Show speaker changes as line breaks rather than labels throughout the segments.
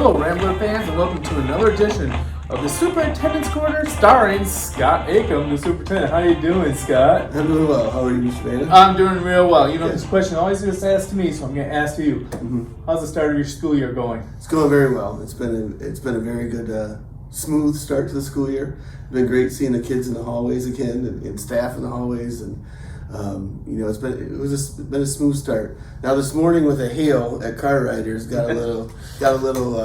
Hello, Rambler fans, and welcome to another edition of the Superintendent's Corner, starring Scott Acom, the Superintendent. How you doing, Scott?
I'm doing well. How are you, Mr. Vader?
I'm doing real well. You know,
Good.
this question always gets asked to me, so I'm going to ask you. How's the start of your school year going?
It's going very well. It's been a very good, smooth start to the school year. It's been great seeing the kids in the hallways again and staff in the hallways, and it's been a smooth start. Now this morning with a hail at Car Riders got a little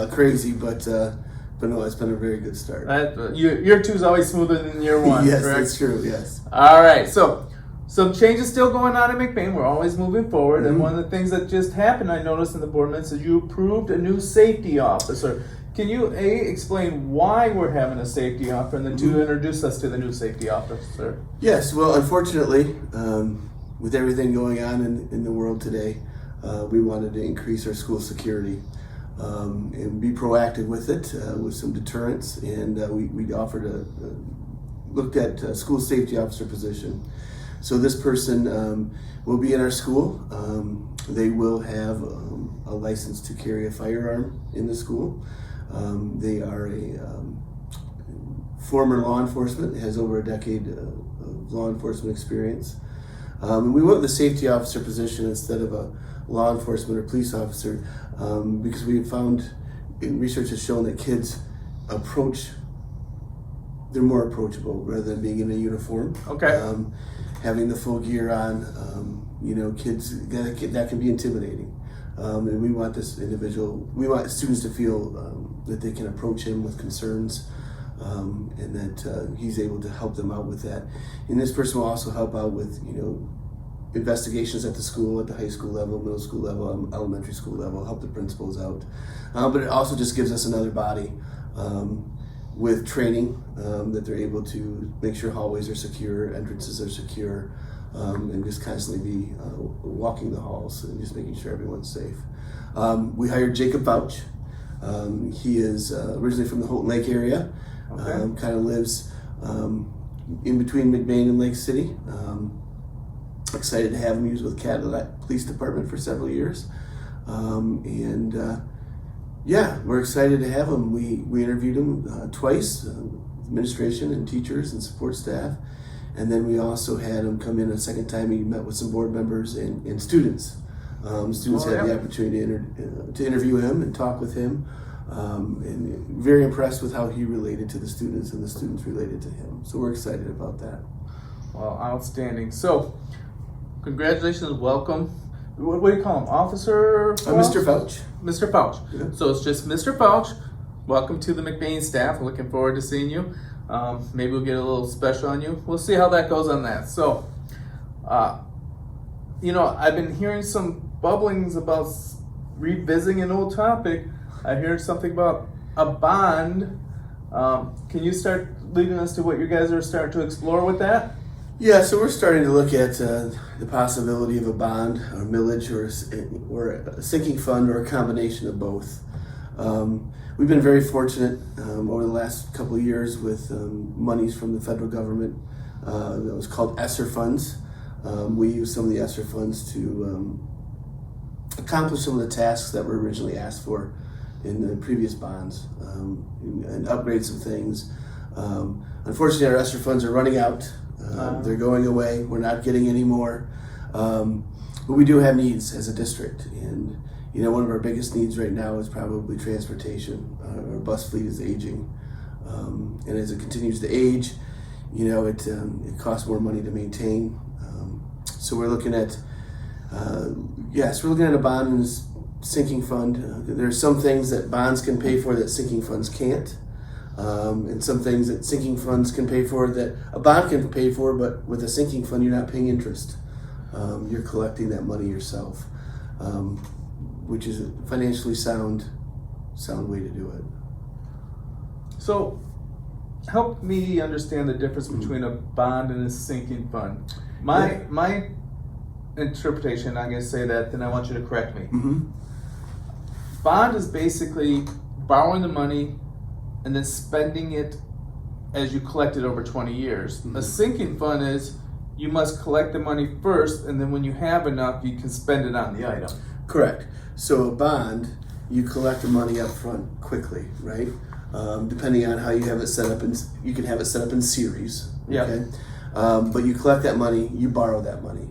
crazy, but no, it's been a very good start.
Year two's always smoother than year one,
Yes,
correct?
that's true. Yes.
All right, so some changes still going on in McBain. We're always moving forward, and
Mhm.
one of the things that just happened, I noticed in the board minutes, is you approved a new safety officer. Can you explain why we're having a safety officer, and then two, introduce us to the new safety officer?
Yes, well, unfortunately, with everything going on in the world today, we wanted to increase our school security and be proactive with it, with some deterrence, and we looked at a school safety officer position. So this person will be in our school. They will have a license to carry a firearm in the school. They are a former law enforcement, has over a decade of law enforcement experience. We went with the safety officer position instead of a law enforcement or police officer because we found, in research has shown that kids they're more approachable rather than being in a uniform.
Okay.
Having the full gear on, kids, that can be intimidating. And we want we want students to feel that they can approach him with concerns and that he's able to help them out with that. And this person will also help out with, investigations at the school, at the high school level, middle school level, elementary school level, help the principals out. But it also just gives us another body with training that they're able to make sure hallways are secure, entrances are secure, and just constantly be walking the halls and just making sure everyone's safe. We hired Jacob Fouch. He is originally from the Houghton Lake area, kind of lives in between McBain and Lake City. Excited to have him. He was with Cadillac Police Department for several years. We're excited to have him. We interviewed him twice, administration and teachers and support staff. And then we also had him come in a second time. He met with some board members and students. Students had the opportunity to interview him and talk with him. And very impressed with how he related to the students and the students related to him. So we're excited about that.
Well, outstanding. So, congratulations, welcome. What do you call him? Officer?
Mr. Fouch.
Mr. Fouch.
Yeah.
So it's just Mr. Fouch. Welcome to the McBain staff. Looking forward to seeing you. Maybe we'll get a little special on you. We'll see how that goes on that. So, I've been hearing some bubblings about revisiting an old topic. I heard something about a bond. Can you start leading us to what you guys are starting to explore with that?
Yeah, so we're starting to look at the possibility of a bond or millage or a sinking fund or a combination of both. We've been very fortunate over the last couple of years with monies from the federal government that was called ESSER funds. We used some of the ESSER funds to accomplish some of the tasks that were originally asked for in the previous bonds and upgrade some things. Unfortunately, our ESSER funds are running out. They're going away. We're not getting any more. But we do have needs as a district. And, one of our biggest needs right now is probably transportation. Our bus fleet is aging. And as it continues to age, it costs more money to maintain. So we're looking at, a bond and sinking fund. There are some things that bonds can pay for that sinking funds can't. And some things that sinking funds can pay for that a bond can pay for, but with a sinking fund, you're not paying interest. You're collecting that money yourself, which is a financially sound way to do it.
So, help me understand the difference between a bond and a sinking fund. My interpretation, I'm going to say that, then I want you to correct me.
Mm-hmm.
Bond is basically borrowing the money and then spending it as you collect it over 20 years.
Mm-hmm.
A sinking fund is you must collect the money first, and then when you have enough, you can spend it on the item.
Correct. So a bond you collect the money up front quickly, right? Depending on how you have it set up, you can have it set up in series.
Yeah.
Okay. But you collect that money, you borrow that money,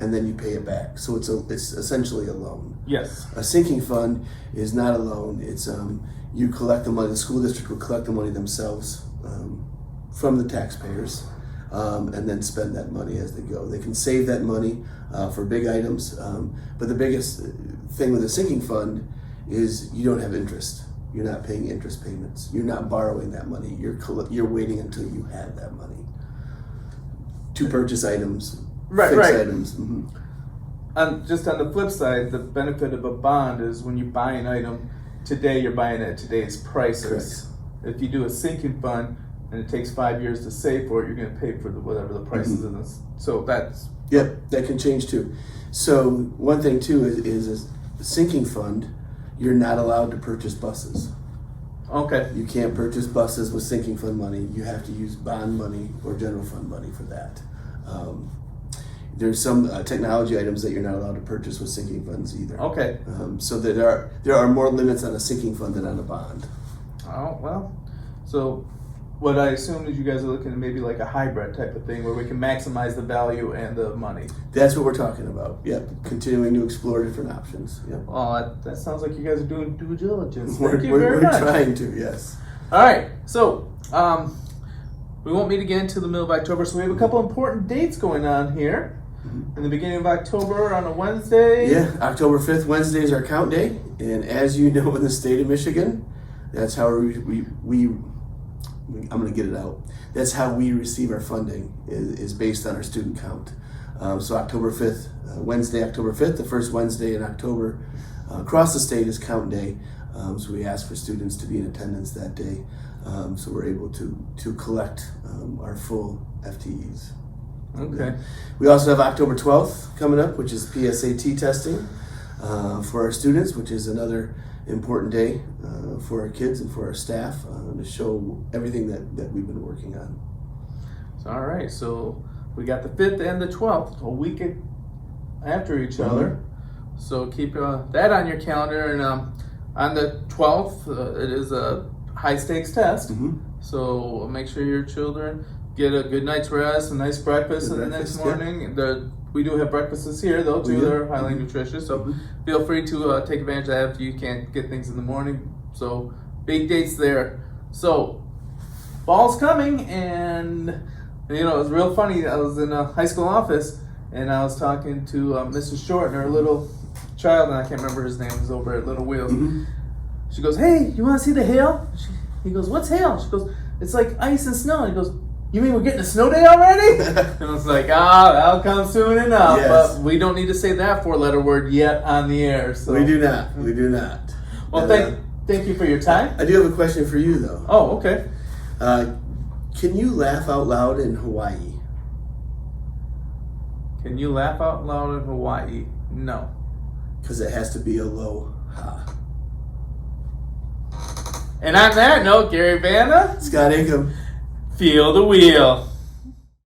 and then you pay it back. So it's essentially a loan.
Yes.
A sinking fund is not a loan. It's you collect the money. The school district will collect the money themselves from the taxpayers, and then spend that money as they go. They can save that money for big items, but the biggest thing with a sinking fund is you don't have interest. You're not paying interest payments. You're not borrowing that money. You're waiting until you have that money to purchase items, fix items. Mm-hmm.
Just on the flip side, the benefit of a bond is when you buy an item today, you're buying it at today's prices. Correct. If you do a sinking fund and it takes 5 years to save for it, you're going to pay for whatever the prices
Mm-hmm.
in this. So that's
that can change too. So one thing too is a sinking fund. You're not allowed to purchase buses.
okay.
You can't purchase buses with sinking fund money. You have to use bond money or general fund money for that. There's some technology items that you're not allowed to purchase with sinking funds either.
Okay.
So there are more limits on a sinking fund than on a bond.
Oh well. So what I assume is you guys are looking at maybe like a hybrid type of thing where we can maximize the value and the money.
That's what we're talking about. Yep. Continuing to explore different options. Yep.
Well, that sounds like you guys are doing due diligence.
We're
Thank you very much.
trying to, yes.
All right, so we won't meet again until the middle of October, so we have a couple important dates going on here.
Mm-hmm.
In the beginning of October on a Wednesday.
Yeah, October 5th, Wednesday is our count day. And as you know, in the state of Michigan, that's how I'm going to get it out. That's how we receive our funding is based on our student count. So October 5th, Wednesday, October 5th, the first Wednesday in October, across the state is count day. So we ask for students to be in attendance that day. So we're able to collect our full FTEs.
Okay.
We also have October 12th coming up, which is PSAT testing for our students, which is another important day for our kids and for our staff to show everything that we've been working on.
All right, so we got the 5th and the 12th, a week after each
Mm-hmm.
other. So keep that on your calendar. And on the 12th, it is a high stakes test.
Mm-hmm.
So make sure your children get a good night's rest, a nice breakfast
Good
in the
breakfast,
next morning. We do have breakfasts here, though, too.
We do.
They're highly nutritious. So
Mhm.
feel free to take advantage of that if you can't get things in the morning. So big dates there. So fall's coming, and you know, it was real funny. I was in a high school office, and I was talking to Mrs. Short and her little child, and I can't remember his name, was over at Little Wheels.
Mm-hmm.
She goes, "Hey, you want to see the hail?" He goes, "What's hail?" She goes, "It's like ice and snow." He goes, "You mean we're getting a snow day already?" And I was like, that'll come soon enough.
Yes.
But we don't need to say that 4-letter word yet on the air. So
We do not. We do not.
Well, thank you for your time.
I do have a question for you, though.
Oh, okay.
Can you laugh out loud in Hawaii?
Can you laugh out loud in Hawaii? No.
Because it has to be aloha.
And on that note, Gary Vanna,
Scott Ingham.
feel the wheel.